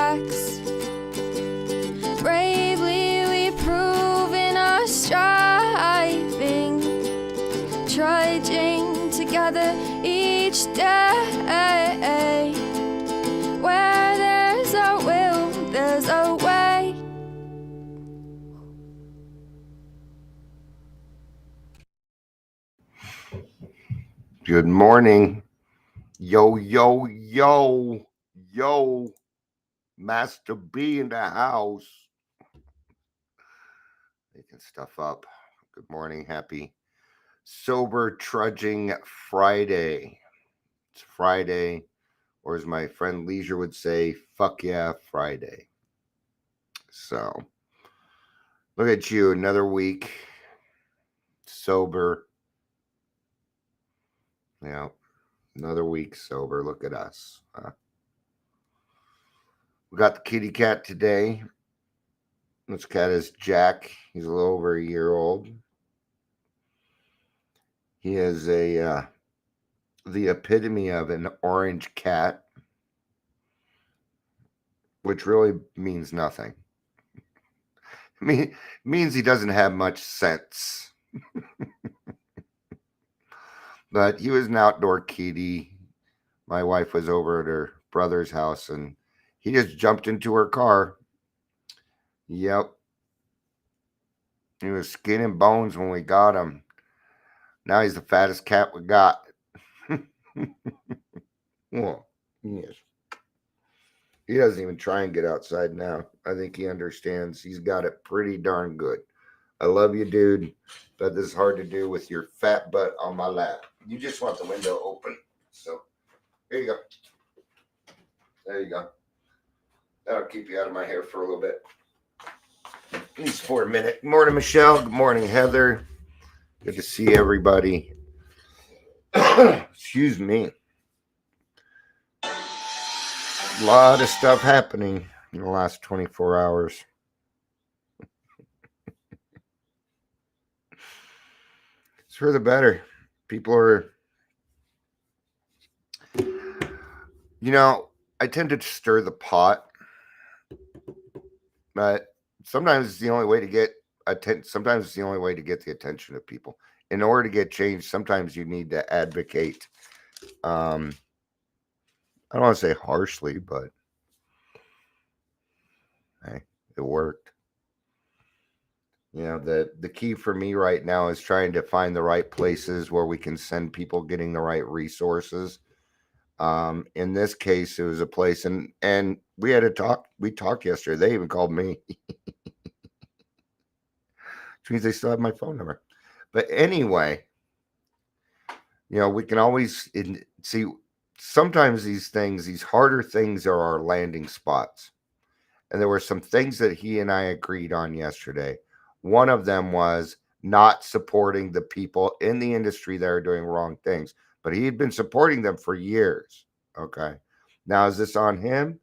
facts. Bravely we prove in our striving, trudging together each day. Where there's a will, there's a way. Good morning. Yo, yo, yo, yo. Master B in the house. Making stuff up. Good morning. Happy Sober Trudging Friday. It's Friday, or as my friend Leisure would say, fuck yeah, Friday. So, look at you, another week sober. Yeah, another week sober. Look at us. We got the kitty cat today. This cat is Jack. He's a little over a year old. He is the epitome of an orange cat, which really means nothing. It means he doesn't have much sense. But he was an outdoor kitty. My wife was over at her brother's house, and he just jumped into her car. Yep. He was skin and bones when we got him. Now he's the fattest cat we got. Well, yes. He doesn't even try and get outside now. I think he understands. He's got it pretty darn good. I love you, dude, but this is hard to do with your fat butt on my lap. You just want the window open. So, here you go. There you go. That'll keep you out of my hair for a little bit. At least for a minute. Good morning, Michelle. Good morning, Heather. Good to see everybody. Excuse me. A lot of stuff happening in the last 24 hours. It's for the better. People are, I tend to stir the pot, but sometimes it's the only way to get sometimes it's the only way to get the attention of people. In order to get change, sometimes you need to advocate. I don't want to say harshly, but hey, it worked. The key for me right now is trying to find the right places where we can send people getting the right resources. In this case, it was a place, and we had a talk. We talked yesterday. They even called me, which means they still have my phone number. But anyway, we can always see. Sometimes these harder things are our landing spots. And there were some things that he and I agreed on yesterday. One of them was not supporting the people in the industry that are doing wrong things, but he had been supporting them for years. Okay. Now, is this on him?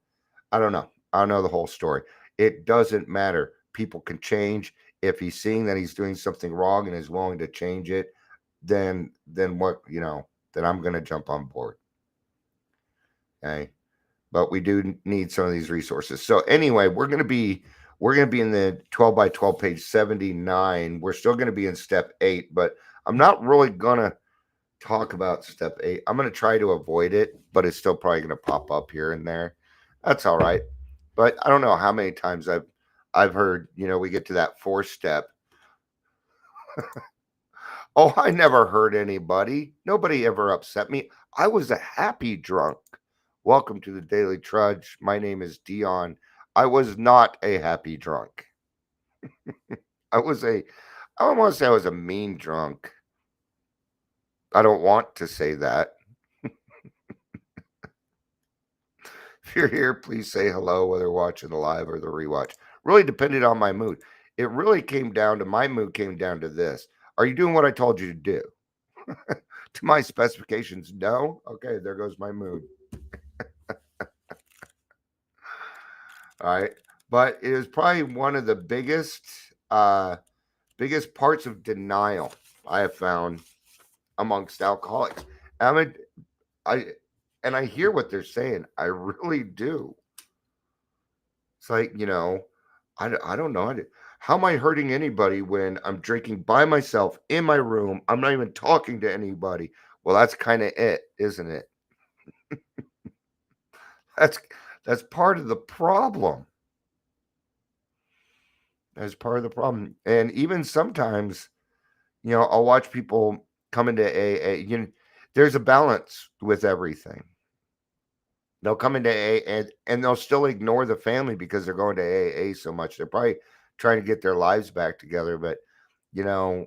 I don't know. I don't know the whole story. It doesn't matter. People can change. If he's seeing that he's doing something wrong and is willing to change it, then what, then I'm going to jump on board. Okay. But we do need some of these resources. So anyway, we're going to be in the 12 by 12 page 79. We're still going to be in step 8, but I'm not really going to talk about step 8. I'm going to try to avoid it, but it's still probably going to pop up here and there. That's all right. But I don't know how many times I've heard, we get to that 4th step. Oh, I never hurt anybody. Nobody ever upset me. I was a happy drunk. Welcome to the Daily Trudge. My name is Dion. I was not a happy drunk. I don't want to say I was a mean drunk. I don't want to say that. If you're here, please say hello, whether watching the live or the rewatch. Really depended on my mood. It really my mood came down to this. Are you doing what I told you to do? To my specifications, no? Okay, there goes my mood. All right. But it is probably one of the biggest parts of denial I have found amongst alcoholics. I hear what they're saying. I really do. It's like, I don't know. How am I hurting anybody when I'm drinking by myself in my room? I'm not even talking to anybody. Well, that's kind of it, isn't it? That's that's part of the problem. That's part of the problem. And even sometimes, I'll watch people come into AA. There's a balance with everything. They'll come into AA and they'll still ignore the family because they're going to AA so much. They're probably trying to get their lives back together. But, you know,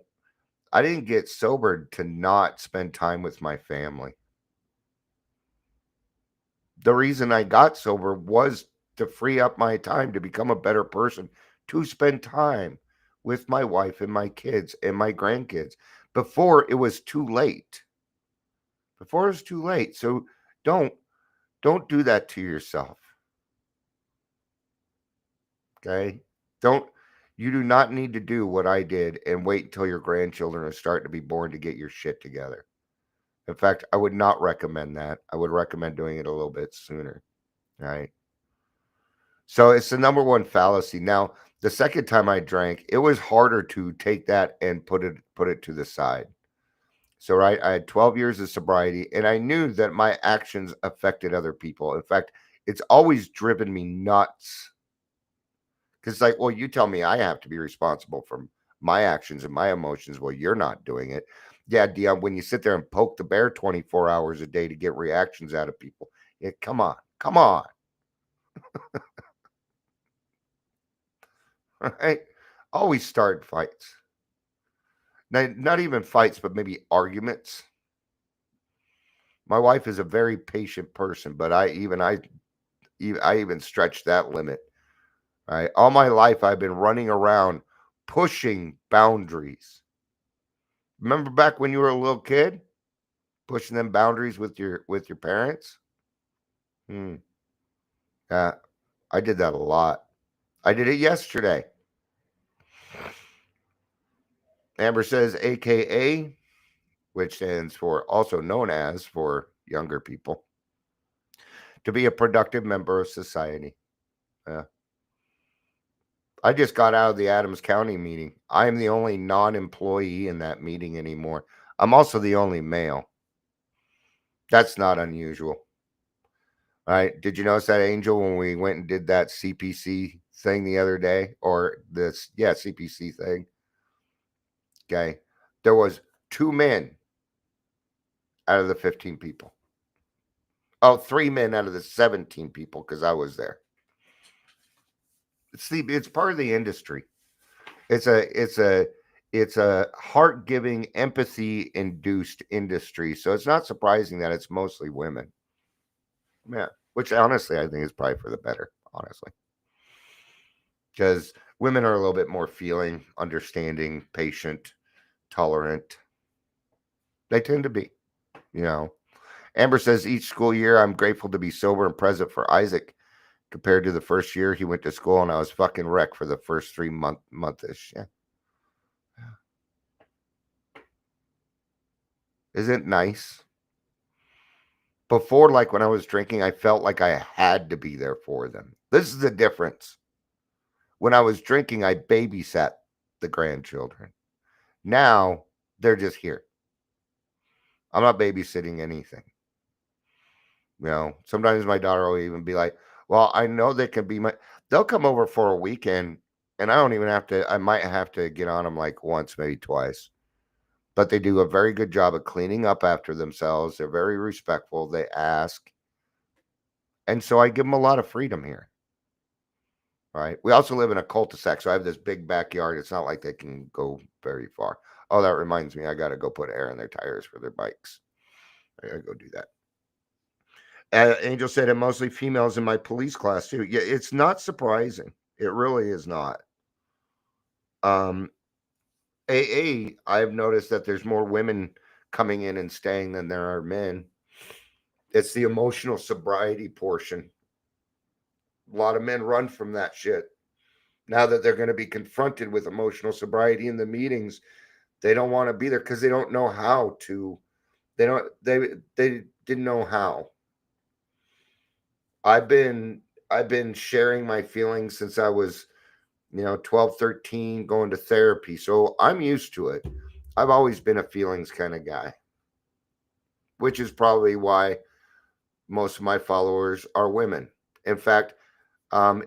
I didn't get sobered to not spend time with my family. The reason I got sober was to free up my time to become a better person, to spend time with my wife and my kids and my grandkids before it was too late. Before it was too late. So don't don't do that to yourself. Okay? Don't You do not need to do what I did and wait until your grandchildren are starting to be born to get your shit together. In fact, I would not recommend that. I would recommend doing it a little bit sooner. Right? So it's the number one fallacy. Now, the second time I drank, it was harder to take that and put it to the side. So right, I had 12 years of sobriety and I knew that my actions affected other people. In fact, it's always driven me nuts. Cuz it's like, well, you tell me I have to be responsible for my actions and my emotions. Well, you're not doing it. Yeah, Dion, when you sit there and poke the bear 24 hours a day to get reactions out of people. Yeah, come on. Come on. Right? Always start fights. Not even fights, but maybe arguments. My wife is a very patient person, but I even stretched that limit. Right? All my life I've been running around pushing boundaries. Remember back when you were a little kid, pushing them boundaries with your parents? Hmm. Yeah, I did that a lot. I did it yesterday. Amber says AKA, which stands for also known as for younger people, to be a productive member of society. Yeah. I just got out of the Adams County meeting. I am the only non employee in that meeting anymore. I'm also the only male. That's not unusual. All right. Did you notice that, Angel, when we went and did that CPC thing the other day? Or this, yeah, CPC thing. Okay. There was 2 men out of the 15 people. Oh, 3 men out of the 17 people because I was there. It's part of the industry. It's a heart giving, empathy induced industry. So it's not surprising that it's mostly women. Yeah, which honestly I think is probably for the better. Honestly, because women are a little bit more feeling, understanding, patient, tolerant. They tend to be. You know, Amber says each school year I'm grateful to be sober and present for Isaac. Compared to the first year he went to school and I was fucking wrecked for the first 3 month-ish. Yeah. Isn't it nice? Before, like when I was drinking, I felt like I had to be there for them. This is the difference. When I was drinking, I babysat the grandchildren. Now they're just here. I'm not babysitting anything. Sometimes my daughter will even be like, well, I know they can be they'll come over for a weekend and I don't even have to, I might have to get on them like once, maybe twice. But they do a very good job of cleaning up after themselves. They're very respectful. They ask. And so I give them a lot of freedom here. Right. We also live in a cul-de-sac, so I have this big backyard. It's not like they can go very far. Oh, that reminds me, I got to go put air in their tires for their bikes. I got to go do that. Angel said, and mostly females in my police class too. Yeah, it's not surprising. It really is not. I've noticed that there's more women coming in and staying than there are men. It's the emotional sobriety portion. A lot of men run from that shit. Now that they're going to be confronted with emotional sobriety in the meetings, they don't want to be there because they don't know how to. They didn't know how. I've been I've been sharing my feelings since I was, 12, 13, going to therapy. So I'm used to it. I've always been a feelings kind of guy, which is probably why most of my followers are women. In fact,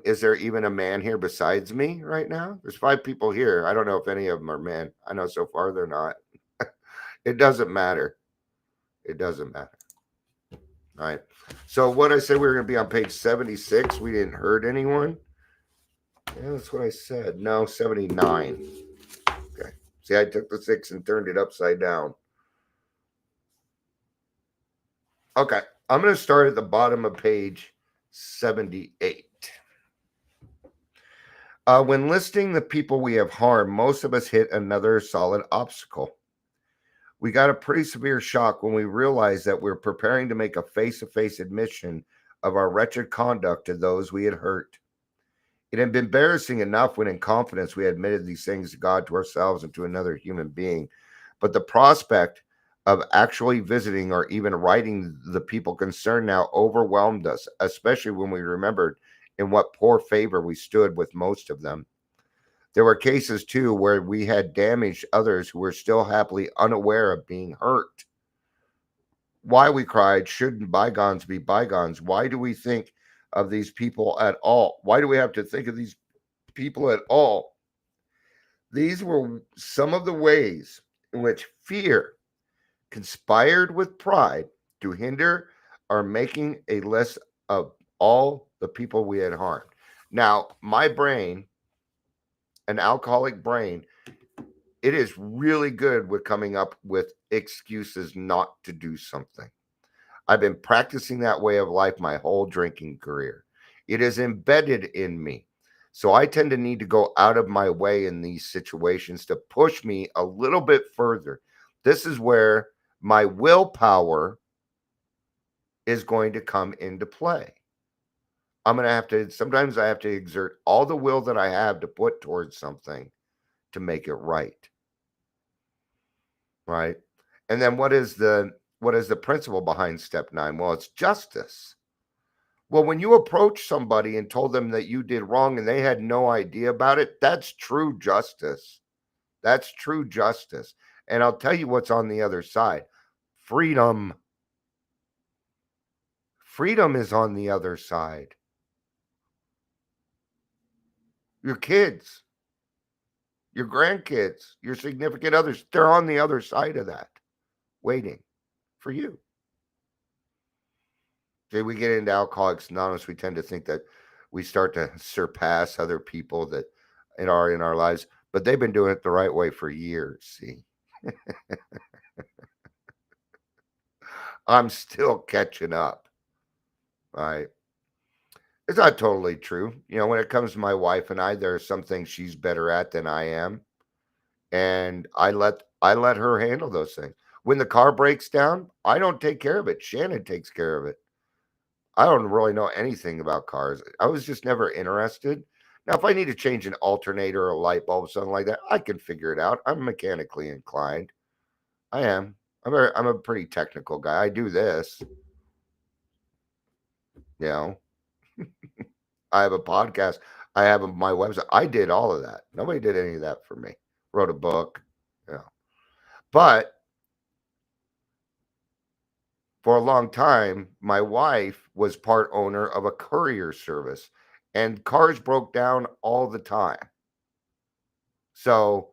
is there even a man here besides me right now? There's 5 people here. I don't know if any of them are men. I know so far they're not. It doesn't matter. It doesn't matter. All right. So what I said we were going to be on page 76. We didn't hurt anyone. Yeah, that's what I said. No, 79. Okay. See, I took the 6 and turned it upside down. Okay. I'm going to start at the bottom of page 78. When listing the people we have harmed, most of us hit another solid obstacle. We got a pretty severe shock when we realized that we're preparing to make a face-to-face admission of our wretched conduct to those we had hurt. It had been embarrassing enough when in confidence we admitted these things to God, to ourselves, and to another human being. But the prospect of actually visiting or even writing the people concerned now overwhelmed us, especially when we remembered in what poor favor we stood with most of them. There were cases, too, where we had damaged others who were still happily unaware of being hurt. Why, we cried, shouldn't bygones be bygones? Why do we think of these people at all? Why do we have to think of these people at all? These were some of the ways in which fear conspired with pride to hinder our making a list of all the people we had harmed. Now, my brain, an alcoholic brain, it is really good with coming up with excuses not to do something. I've been practicing that way of life my whole drinking career. It is embedded in me. So I tend to need to go out of my way in these situations to push me a little bit further. This is where my willpower is going to come into play. Sometimes I have to exert all the will that I have to put towards something to make it right. Right. And then what is the principle behind step 9? Well, it's justice. Well, when you approach somebody and told them that you did wrong and they had no idea about it, that's true justice. That's true justice. And I'll tell you what's on the other side. Freedom. Freedom is on the other side. Your kids, your grandkids, your significant others, they're on the other side of that, waiting for you. See, we get into Alcoholics Anonymous, we tend to think that we start to surpass other people that are in our lives, but they've been doing it the right way for years. See, I'm still catching up. Right? It's not totally true. When it comes to my wife and I, there are some things she's better at than I am, and I let her handle those things. When the car breaks down, I don't take care of it. Shannon takes care of it. I don't really know anything about cars. I was just never interested. Now, if I need to change an alternator or a light bulb, something like that, I can figure it out. I'm mechanically inclined. I am. I'm a pretty technical guy. I do this. I have a podcast. I have my website. I did all of that. Nobody did any of that for me. Wrote a book. But for a long time, my wife was part owner of a courier service, and cars broke down all the time. So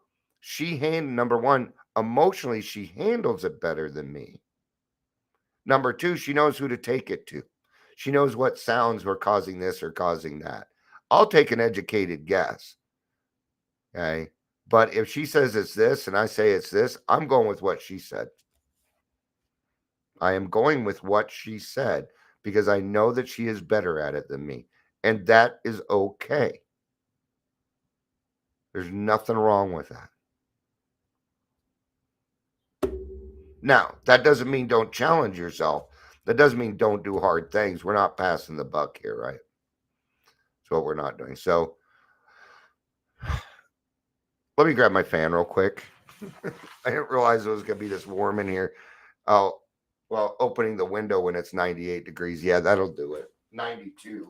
number one, emotionally, she handles it better than me. Number two, she knows who to take it to. She knows what sounds were causing this or causing that. I'll take an educated guess. Okay. But if she says it's this and I say it's this, I'm going with what she said. I am going with what she said because I know that she is better at it than me. And that is okay. There's nothing wrong with that. Now, that doesn't mean don't challenge yourself. That doesn't mean don't do hard things. We're not passing the buck here, right? That's what we're not doing. So let me grab my fan real quick. I didn't realize it was going to be this warm in here. Oh, well, opening the window when it's 98 degrees. Yeah, that'll do it. 92.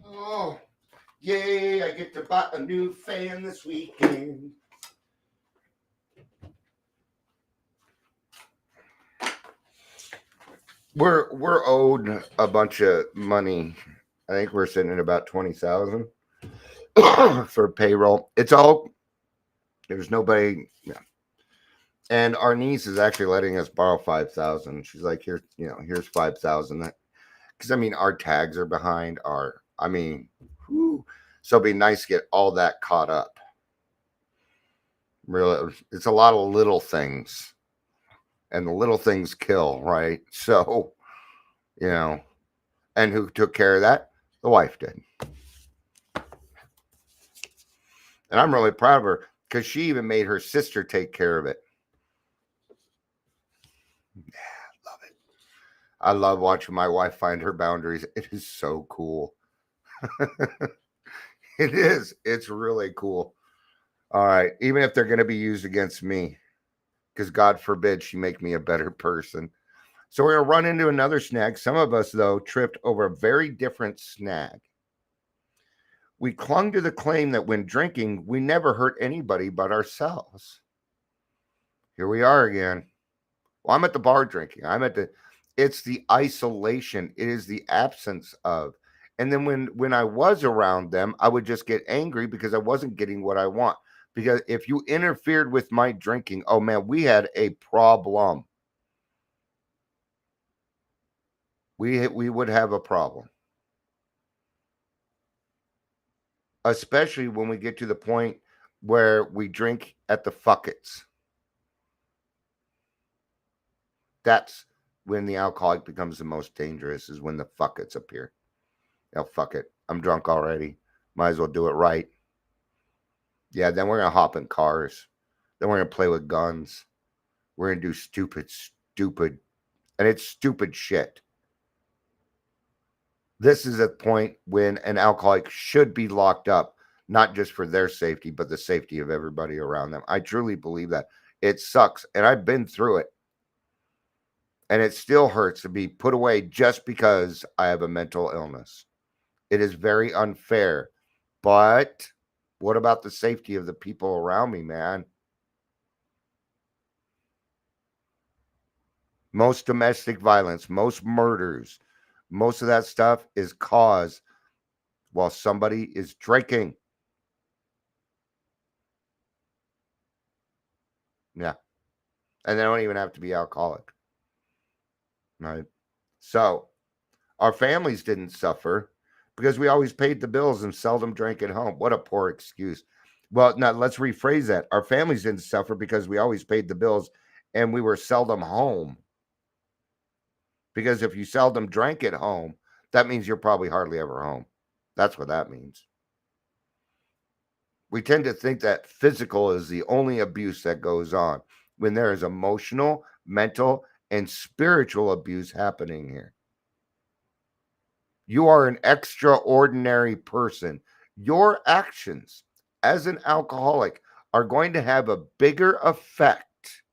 Oh, yay, I get to buy a new fan this weekend. We're owed a bunch of money. I think we're sitting at about 20,000 for payroll. It's all there's nobody. Yeah. And our niece is actually letting us borrow 5,000. She's like, here, here's 5,000. Because I mean, our tags are behind. Whew. So it'd be nice to get all that caught up. Really, it's a lot of little things, and the little things kill, right? So, and who took care of that? The wife did. And I'm really proud of her because she even made her sister take care of it. Yeah, love it. I love watching my wife find her boundaries. It is so cool. It is. It's really cool. All right. Even if they're going to be used against me, because God forbid she make me a better person. So we're going to run into another snag. Some of us, though, tripped over a very different snag. We clung to the claim that when drinking, we never hurt anybody but ourselves. Here we are again. Well, I'm at the bar drinking. It's the isolation. It is the absence of. And then when I was around them, I would just get angry because I wasn't getting what I want. Because if you interfered with my drinking, oh man, we had a problem. We would have a problem. Especially when we get to the point where we drink at the fuckets. That's when the alcoholic becomes the most dangerous, is when the fuckets appear. Fuck it. I'm drunk already. Might as well do it right. Yeah, then we're going to hop in cars. Then we're going to play with guns. We're going to do stupid, and it's stupid shit. This is a point when an alcoholic should be locked up, not just for their safety, but the safety of everybody around them. I truly believe that. It sucks, and I've been through it. And it still hurts to be put away just because I have a mental illness. It is very unfair. But what about the safety of the people around me, man? Most domestic violence, most murders, most of that stuff is caused while somebody is drinking. Yeah. And they don't even have to be alcoholic. Right. So our families didn't suffer because we always paid the bills and seldom drank at home. What a poor excuse. Well, now let's rephrase that. Our families didn't suffer because we always paid the bills and we were seldom home. Because if you seldom drank at home, that means you're probably hardly ever home. That's what that means. We tend to think that physical is the only abuse that goes on when there is emotional, mental, and spiritual abuse happening here. You are an extraordinary person. Your actions as an alcoholic are going to have a bigger effect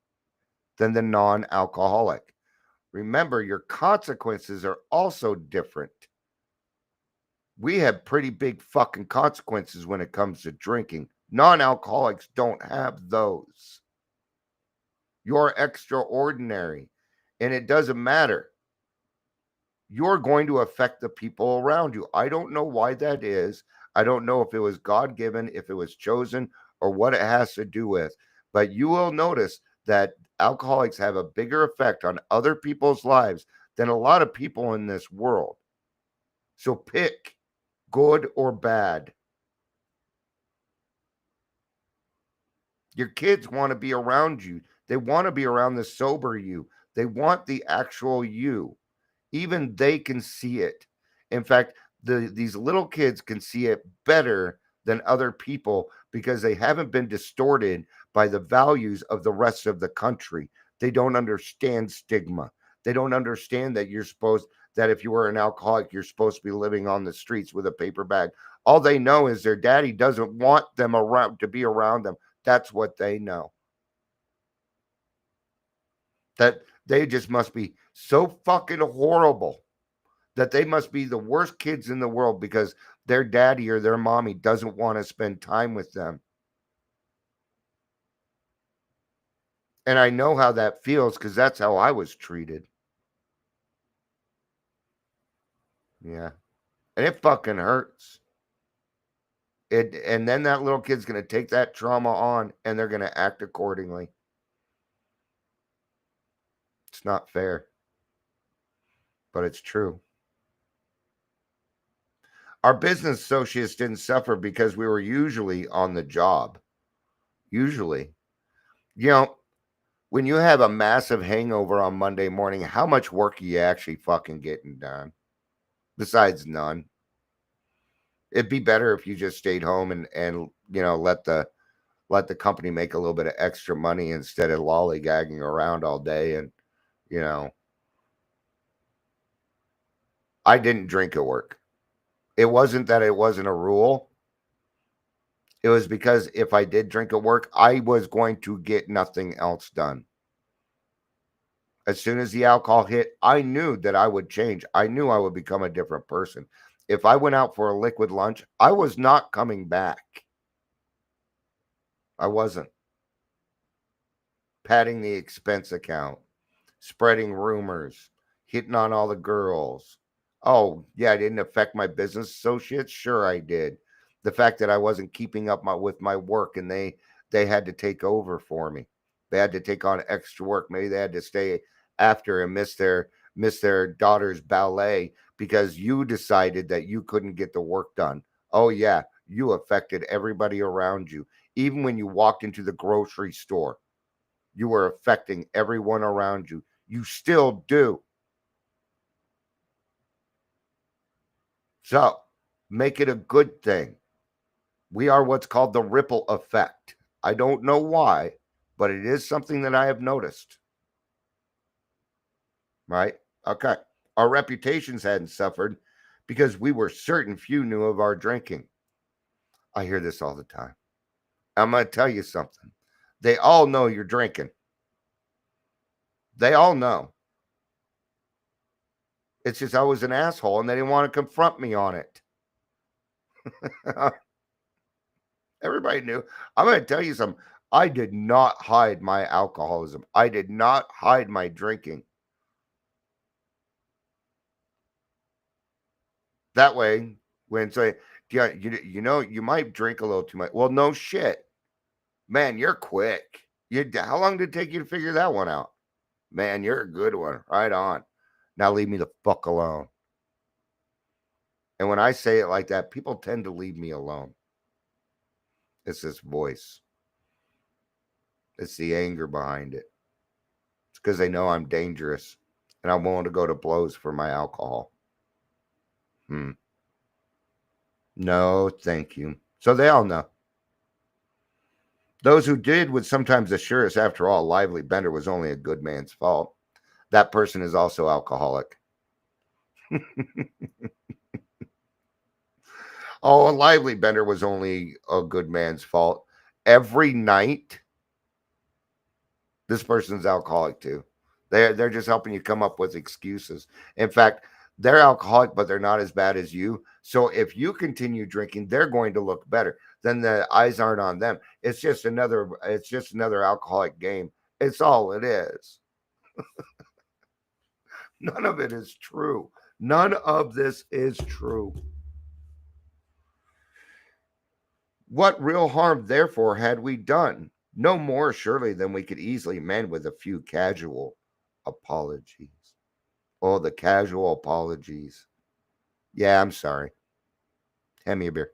than the non-alcoholic. Remember, your consequences are also different. We have pretty big fucking consequences when it comes to drinking. Non-alcoholics don't have those. You're extraordinary, and it doesn't matter. You're going to affect the people around you. I don't know why that is. I don't know if it was God-given, if it was chosen, or what it has to do with. But you will notice that alcoholics have a bigger effect on other people's lives than a lot of people in this world. So pick good or bad. Your kids want to be around you. They want to be around the sober you. They want the actual you. Even they can see it. In fact, these little kids can see it better than other people because they haven't been distorted by the values of the rest of the country. They don't understand stigma. They don't understand that that if you were an alcoholic, you're supposed to be living on the streets with a paper bag. All they know is their daddy doesn't want them around to be around them. That's what they know. That they just must be so fucking horrible that they must be the worst kids in the world because their daddy or their mommy doesn't want to spend time with them. And I know how that feels because that's how I was treated. Yeah. And it fucking hurts. And then that little kid's going to take that trauma on and they're going to act accordingly. It's not fair, but it's true. Our business associates didn't suffer because we were usually on the job. Usually. You know, when you have a massive hangover on Monday morning, how much work are you actually fucking getting done? Besides none. It'd be better if you just stayed home and let the company make a little bit of extra money instead of lollygagging around all day. And I didn't drink at work. It wasn't that it wasn't a rule. It was because if I did drink at work, I was going to get nothing else done. As soon as the alcohol hit, I knew that I would change. I knew I would become a different person. If I went out for a liquid lunch, I was not coming back. I wasn't. Padding the expense account, spreading rumors, hitting on all the girls. Oh, yeah, it didn't affect my business associates? Sure, I did. The fact that I wasn't keeping up with my work and they had to take over for me. They had to take on extra work. Maybe they had to stay after and miss their daughter's ballet because you decided that you couldn't get the work done. Oh, yeah, you affected everybody around you. Even when you walked into the grocery store, you were affecting everyone around you. You still do. So make it a good thing. We are what's called the ripple effect. I don't know why, but it is something that I have noticed. Right? Okay. Our reputations hadn't suffered because we were certain few knew of our drinking. I hear this all the time. I'm going to tell you something. They all know you're drinking. They all know. It's just I was an asshole and they didn't want to confront me on it. Everybody knew. I'm going to tell you something. I did not hide my alcoholism. I did not hide my drinking. That way, when say, yeah, you might drink a little too much. Well, no shit, man, you're quick. How long did it take you to figure that one out? Man, you're a good one. Right on. Now leave me the fuck alone. And when I say it like that, people tend to leave me alone. It's this voice. It's the anger behind it. It's because they know I'm dangerous and I'm willing to go to blows for my alcohol. No, thank you. So they all know. Those who did would sometimes assure us, after all, Lively Bender was only a good man's fault. That person is also alcoholic. Oh, a Lively Bender was only a good man's fault. Every night, this person's alcoholic too. They're just helping you come up with excuses. In fact, they're alcoholic, but they're not as bad as you. So if you continue drinking, they're going to look better. Then the eyes aren't on them. It's just another alcoholic game. It's all it is. None of it is true. None of this is true. What real harm, therefore, had we done? No more, surely, than we could easily mend with a few casual apologies. Oh, the casual apologies. Yeah, I'm sorry. Hand me a beer.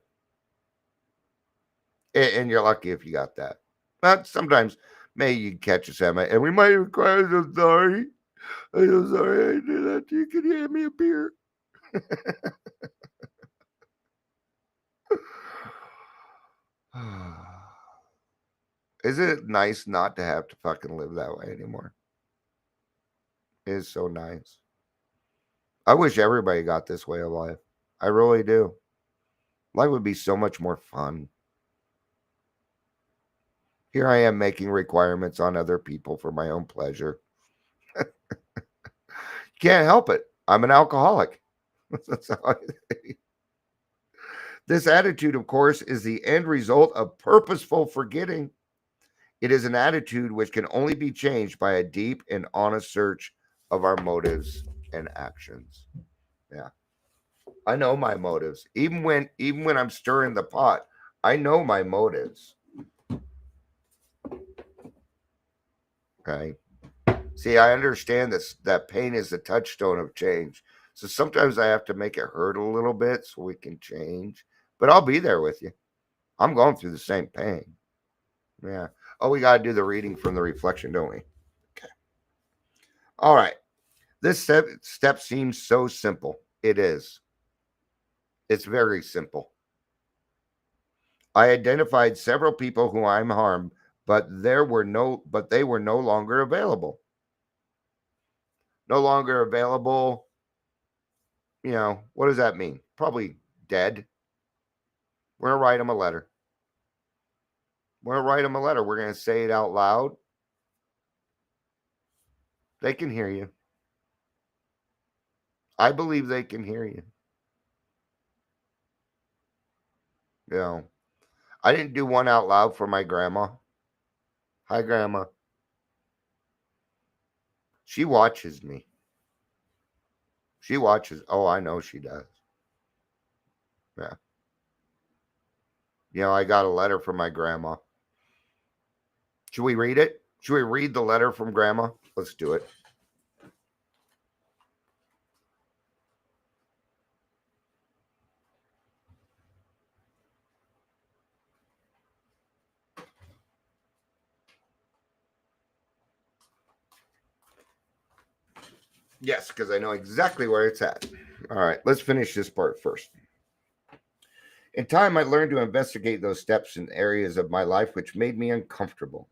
And you're lucky if you got that. But sometimes, maybe you catch us, Emma, and we might require, I'm sorry. I'm so sorry I did that. You can hand me a beer. Isn't it nice not to have to fucking live that way anymore? It is so nice. I wish everybody got this way of life. I really do. Life would be so much more fun. Here I am making requirements on other people for my own pleasure. Can't help it. I'm an alcoholic. That's how this attitude, of course, is the end result of purposeful forgetting. It is an attitude which can only be changed by a deep and honest search of our motives and actions. Yeah. I know my motives. Even when I'm stirring the pot, I know my motives. Okay. See, I understand this that pain is the touchstone of change. So sometimes I have to make it hurt a little bit so we can change. But I'll be there with you. I'm going through the same pain. Yeah. Oh, we got to do the reading from the reflection, don't we? Okay. All right. This step seems so simple. It is. It's very simple. I identified several people who I'm harmed, but they were no longer available. No longer available. What does that mean? Probably dead. We're gonna write them a letter. We're gonna say it out loud. They can hear you. I believe they can hear you. I didn't do one out loud for my grandma. Hi, Grandma. She watches me. She watches. Oh, I know she does. Yeah. I got a letter from my grandma. Should we read it? Should we read the letter from Grandma? Let's do it. Yes, because I know exactly where it's at. All right, let's finish this part first. In time, I learned to investigate those steps in areas of my life which made me uncomfortable.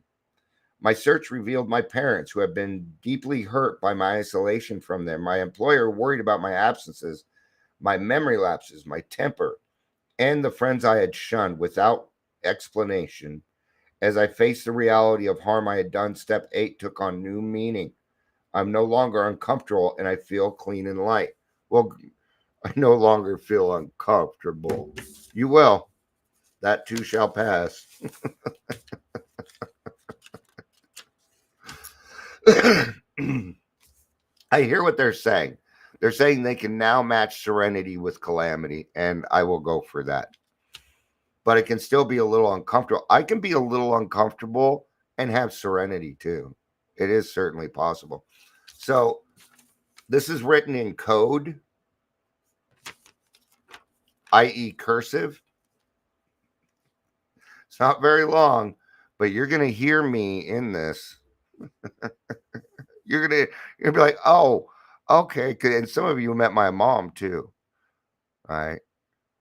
My search revealed my parents, who had been deeply hurt by my isolation from them, my employer worried about my absences, my memory lapses, my temper, and the friends I had shunned without explanation. As I faced the reality of harm I had done, step 8 took on new meaning. I'm no longer uncomfortable and I feel clean and light. Well, I no longer feel uncomfortable. You will. That too shall pass. I hear what they're saying. They're saying they can now match serenity with calamity, and I will go for that. But it can still be a little uncomfortable. I can be a little uncomfortable and have serenity too. It is certainly possible. So this is written in code, i.e. cursive. It's not very long, but you're going to hear me in this. You're gonna be like, oh, okay. And some of you met my mom too, right?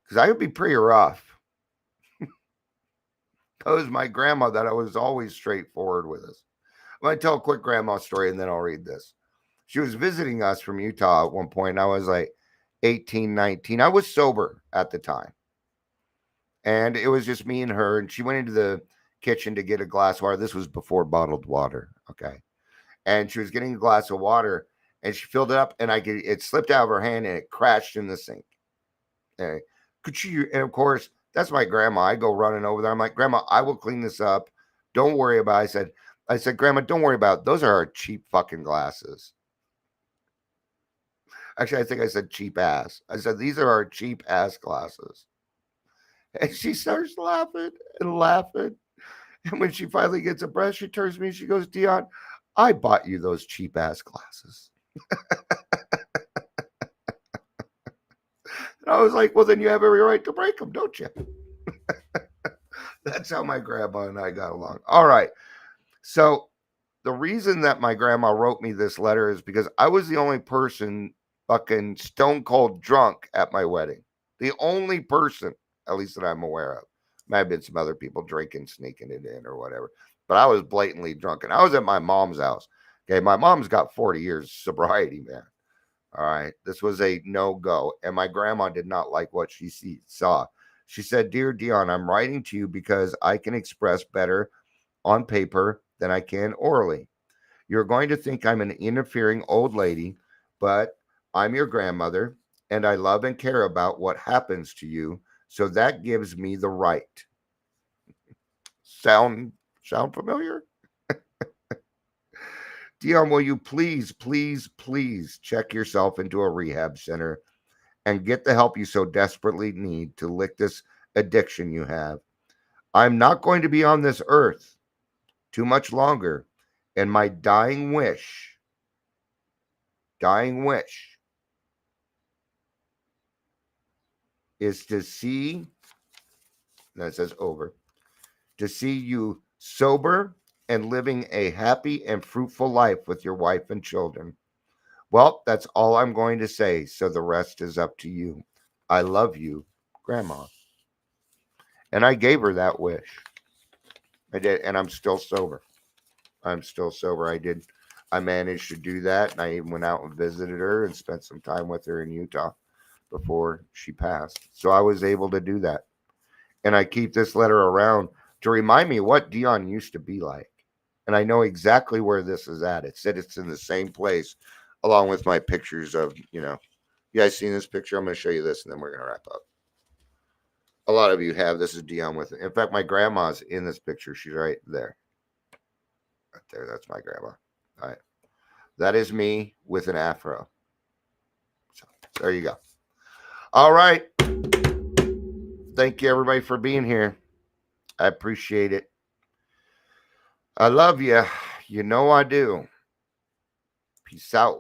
Because I would be pretty rough. That was my grandma that I was always straightforward with us. I'm going to tell a quick grandma story and then I'll read this. She was visiting us from Utah at one point. I was like 18, 19. I was sober at the time. And it was just me and her. And she went into the kitchen to get a glass of water. This was before bottled water. Okay. And she was getting a glass of water and she filled it up and it slipped out of her hand and it crashed in the sink. And of course, that's my grandma. I go running over there. I'm like, Grandma, I will clean this up. Don't worry about it. I said, Grandma, don't worry about it. Those are our cheap fucking glasses. Actually, I think I said cheap ass. I said, these are our cheap ass glasses. And she starts laughing and laughing. And when she finally gets a breath, she turns to me and she goes, Dion, I bought you those cheap ass glasses. And I was like, well, then you have every right to break them, don't you? That's how my grandma and I got along. All right. So the reason that my grandma wrote me this letter is because I was the only person fucking stone cold drunk at my wedding. The only person, at least that I'm aware of. Might have been some other people drinking, sneaking it in or whatever. But I was blatantly drunk. And I was at my mom's house. Okay. My mom's got 40 years sobriety, man. All right. This was a no-go. And my grandma did not like what she saw. She said, Dear Dion, I'm writing to you because I can express better on paper than I can orally. You're going to think I'm an interfering old lady, but I'm your grandmother, and I love and care about what happens to you, so that gives me the right. Sound familiar? Dion, will you please, please, please check yourself into a rehab center and get the help you so desperately need to lick this addiction you have? I'm not going to be on this earth too much longer, and my dying wish is to see, that says over, to see you sober and living a happy and fruitful life with your wife and children. Well, that's all I'm going to say, so the rest is up to you. I love you, Grandma. And I gave her that wish. I did, and I'm still sober. I managed to do that, and I even went out and visited her and spent some time with her in Utah before she passed. So I was able to do that. And I keep this letter around to remind me what Dion used to be like. And I know exactly where this is at. It said it's in the same place, along with my pictures of, you guys seen this picture? I'm going to show you this, and then we're going to wrap up. A lot of you have. This is Dion with it. In fact, my grandma's in this picture. She's right there. Right there. That's my grandma. All right. That is me with an afro. So there you go. All right. Thank you, everybody, for being here. I appreciate it. I love you. You know I do. Peace out.